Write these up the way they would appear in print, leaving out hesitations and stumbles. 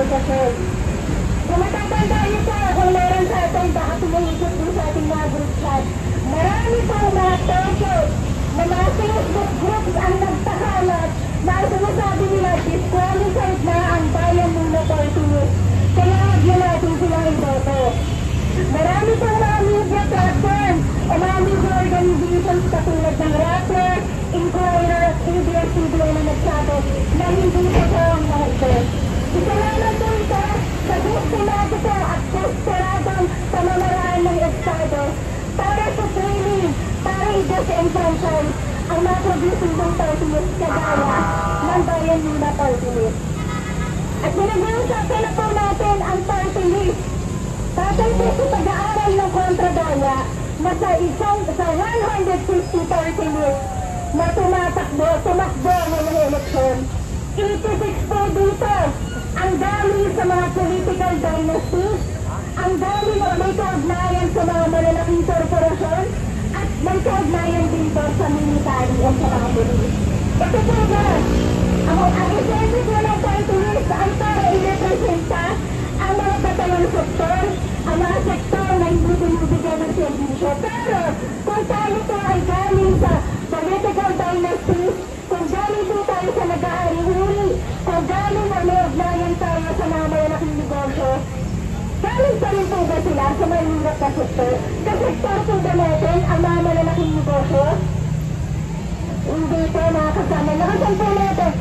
organisasyon. Kung matatanda niyo po, kung meron sa atin, baka tumahisip din sa ating mga group chat. Marami pong mga pages na mga Facebook groups ang nagtakalat na sinasabi nila disqualified na ang Bayan Muna Party List. Kaya huwag na natin silang iboto. Marami pong mga media platforms o mga media organizations katulad ng Rappler, Inquirer at ABS-CBN na nagsabi na hindi po sa ang mga ito. Isalamat po ito sa gusto po at desperadong pamamaraan ng Estado para sa training, para i-disenfranchise ang mga progresivong party list kagaya ng Bayan Muna Party List. At pinag-uusapan na po natin ang party list. Tatay po sa pag-aaral ng kontradaya na sa 150 party list na tumakbo ng eleksyon. 86 po dito ang dami sa mga political dynasties, ang dami na may kaugnayan sa mga malalaking korporasyon, at may kaugnayan dito sa military at sa mga polis. Ito po ba, ang essence po ng party list ay para i-representa ang mga batayang sektor, ang mga sektor na hindi binibigyan ng servisyo. Pero kung tayo po ay galing sa political dynasties, kung galing po tayo sa nag-aari-uri, kung galing na may ugnayan tayo sa mga malalaking negosyo, galing pa rin po ba sila sa mahirap na sektor? Kasektor po ba natin ang mga malalaking negosyo? Hindi po mga kasama. Nakasan po natin.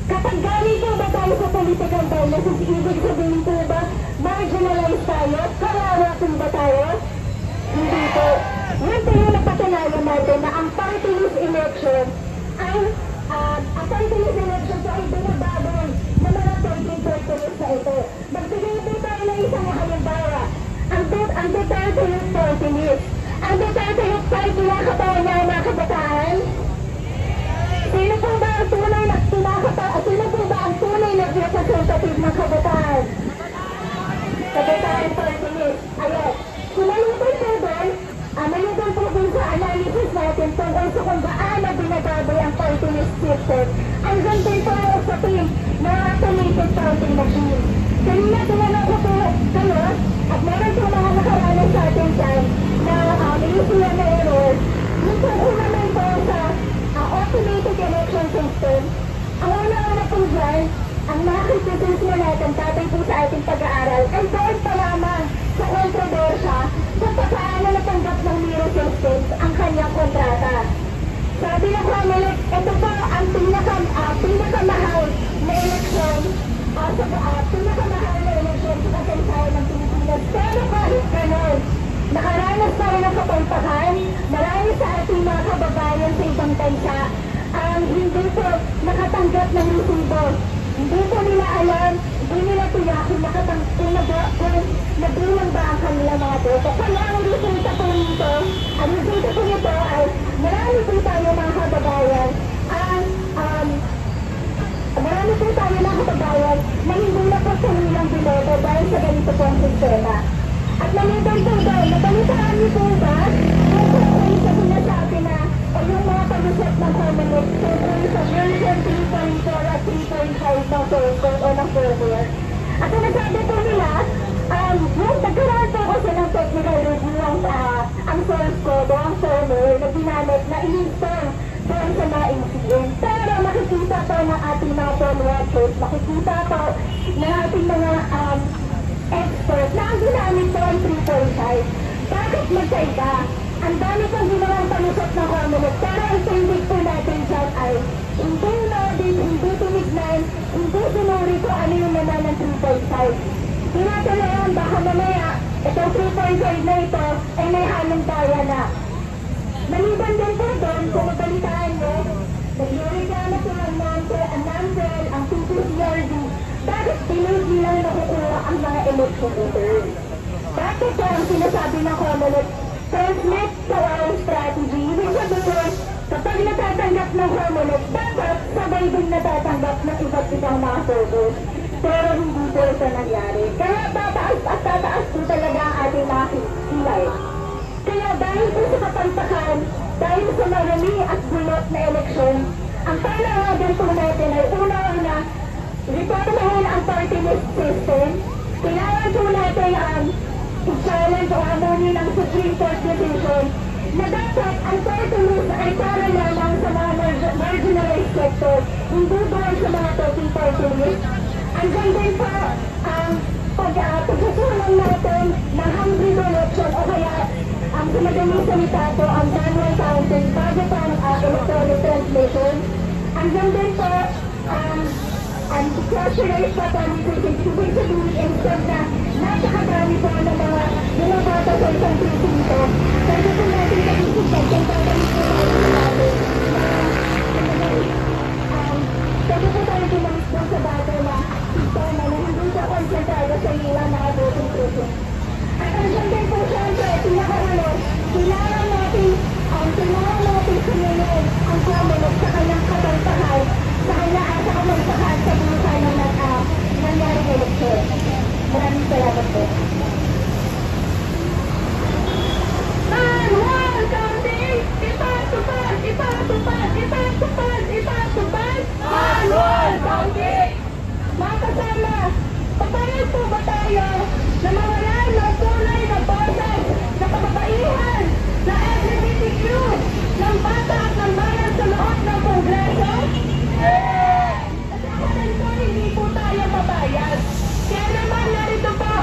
Kapag galing po ba tayo sa political dynasties, ibig sabihin po ba marginalized tayo? Kawawa po ba tayo? Hindi po. Yun po yung napatunayan natin na ang party list election ay ang party list election po ay binababoy na mga party list sa ito. Magbigay po tayo ng isang halimbawa. Ang Duterte Youth Party List. Ang Duterte Youth Party na katawan niya ang mga kabataan. Sino po ba ang tunay na representative ng kabataan? Kabataan Party List. Ayan. Kumalutay po doon, malutay po doon sa analysis natin tungkol sa kung gaano binababoy ang party list system. Ang gandun po sa team na automated party machine. Kanina tinanong ko po kayo at meron po mga nakaranas sa atin dyan na inusulan na error. Yung po naman po sa automated election system, ang una-una po dyan, ang mga kritisismo natin tatay po sa ating pag-aaral ay doon pa lamang sa kontrobersya kung paano natanggap ng Miro Systems ang kanyang kontrata. Sabi ng Comelec, ito po ang pinakamahal na eleksyon sa kasaysayan ng Pilipinas. Pero kahit ganon, nakaranas pa rin ang kapalpakan, marami sa ating mga kababayan sa ibang bansa ang hindi po nakatanggap ng resibo. Hindi po nila alam, hindi nila tiyakin nabilang ba ang kanilang mga boto. Kaya ang resulta po nito, ay marami po tayo mga kababayan na hindi na po sa nilang binoto dahil sa ganito po ang sistema. At nalitan po doon, nabalitaan niyo po ba kung kayo sa sinasabi na o yung mga pag-usap ng Comelec tungkol sa version 3.4 at 3.5 ng source o ng firmware. At sinasabi po nila, nagkaroon po kasi ng technical review ang source code o ang firmware na ginamit na in-install doon sa mga MCN. Pero makikita po ng ating mga phone watchers, makikita po ng ating mga experts na ang ginamit po ang 3.5. Bakit magkaiba? Ang dami pong ginawang palusot ng Comelec, pero ang tindig po natin dyan ay hindi audit, hindi tinignan, hindi sinuri ko ano yung naman ng 3.5. Tinatalayan, baka mamaya, itong 3.5 na ito ay may halong daya na. Maliban din po doon, kung mabalitaan nyo, nag-reklamo po ang NAMSEL, ang PPCRD, bakit pinig nilang nakukuha ang mga election return? Bakit po ang sinasabi ng Comelec, transmit to our strategy? Ibig sabihin, kapag natatanggap ng Comelec, dapat sabay din natatanggap ng iba't ibang mga servers. Pero hindi po ito nangyari. Kaya tataas at tataas po talaga ang ating mga kilay. Kaya dahil po sa kapalpakan, dahil sa marami at bulot na eleksyon, ang panawagan po natin ay una-una, reformahin ang party list system. o hamunin ang Supreme Court decision na dapat ang party list ay para lamang sa mga marginalized sector, hindi doon sa mga toting party list. Andyan din po ang pagsusunan natin ng hungry election o kaya ang madaling salita po ang manual counting bago pa ang electronic translation. Andyan din po ang pressurized pa po ang ibig sabihin instead na napakadami po ng mga bumabata sa isang presinto. Pwede po natin mag-isipag kung tatalik po natin pwede po tayo ginamit po sa bago na sistema na hindi siya konsentrado sa ilang mga voting precinct. At andyan din po siyempre, pinakahalo, kailangan natin sumunod ang Comelec sa kanyang kabantahan, sa kabantahan sa buhay ng nangyaring eleksyon. Maraming salamat po. Manual counting! Ipatupad! Ipatupad! Ipatupad! Ipatupad! Manual counting! Mga kasama, papayag po ba tayo na mawalan ng tunay na boses na kababaihan na LGBTQ ng bata at ng bayan sa loob ng Kongreso? Kasi po hindi po tayo papayag. Kaya naman narito po,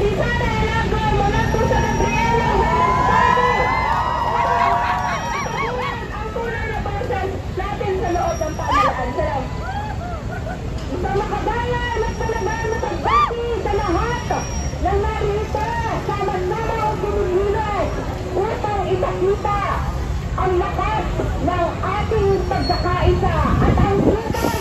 si Sara Elago mula po sa Gabriela ang tunay na boses natin sa loob ng pamalaan. Salamat. Isang makabayan at talagang nakagbati sa lahat ng narito sa magnanang pinihilas upang ipakita ang lakas ng ating pagkakaisa at ang hintay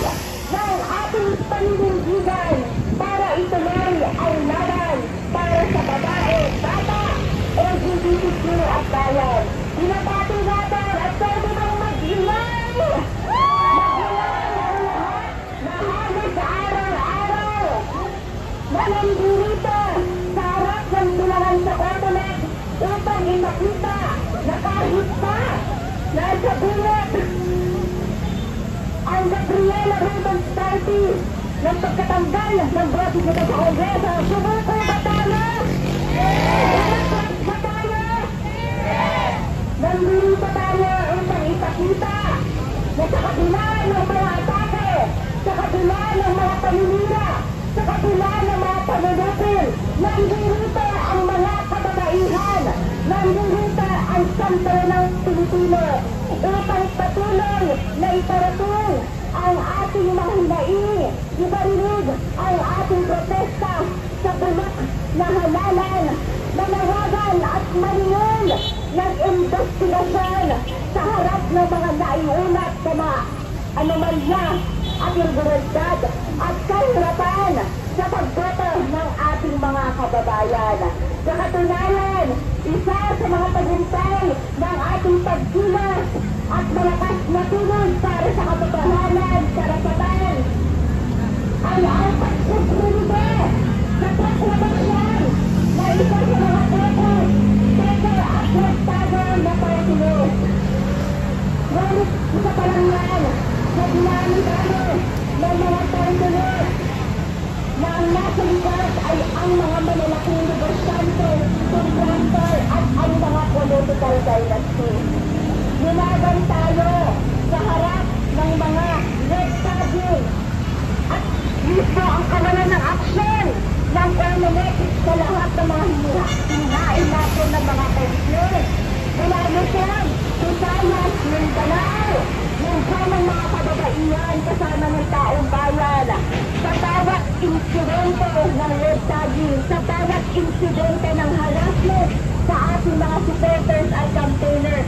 ng ating paninindigan para ituloy ang laban para sa babae, bata, LGBTQ at bayan. Pinapati natin at pwede bang mag-ingay! Na nandito sa harap ng bilangan sa Comelec upang ipakita na kahit pa nasa bulat ang Gabriela Rubens Party ng pagkatanggal ng bote nito sa Kongreso. Sumuko ba tayo? Umatras ba tayo? Nandito tayo upang ipakita na sa kabila ng mga atake, sa kabila ng mga paninira, sa kabila ng mga panunupil, nandito ang mga kababaihan, nandito ang santo ng Pilipino upang patuloy na iparating ang ating mga hinaing, iparinig ang ating protesta sa bulok na halalan, manawagan at maningon ng investigasyon sa harap ng mga naiunat na mga anomalya at irregularidad at kahirapan sa pagboto ng ating mga kababayan. Sa katunayan, isa sa mga paghintay ng ating pagkilos at malakas na tulong para sa katotohanan, karapatan ay ang pagsusunod sa proklamasyon na isa sa mga teko at nagtago na partilos. Ngunit isa pa lang yan na ginamit ng mga partilos na ang nasa likod ay ang mga malalaking negosyante, contractor at ang mga political dynasty. Nilaban tayo sa harap ng mga red tagging at mismo ang kawalan ng aksyon ng Comelec sa lahat ng mga hinain natin ng mga pension. Mula Luzon, Visayas, Mindanao, minsan ng mga kababaihan kasama ng taong bayan. Sa bawat insidente ng red tagging, sa bawat insidente ng harassment sa ating mga supporters at campaigners,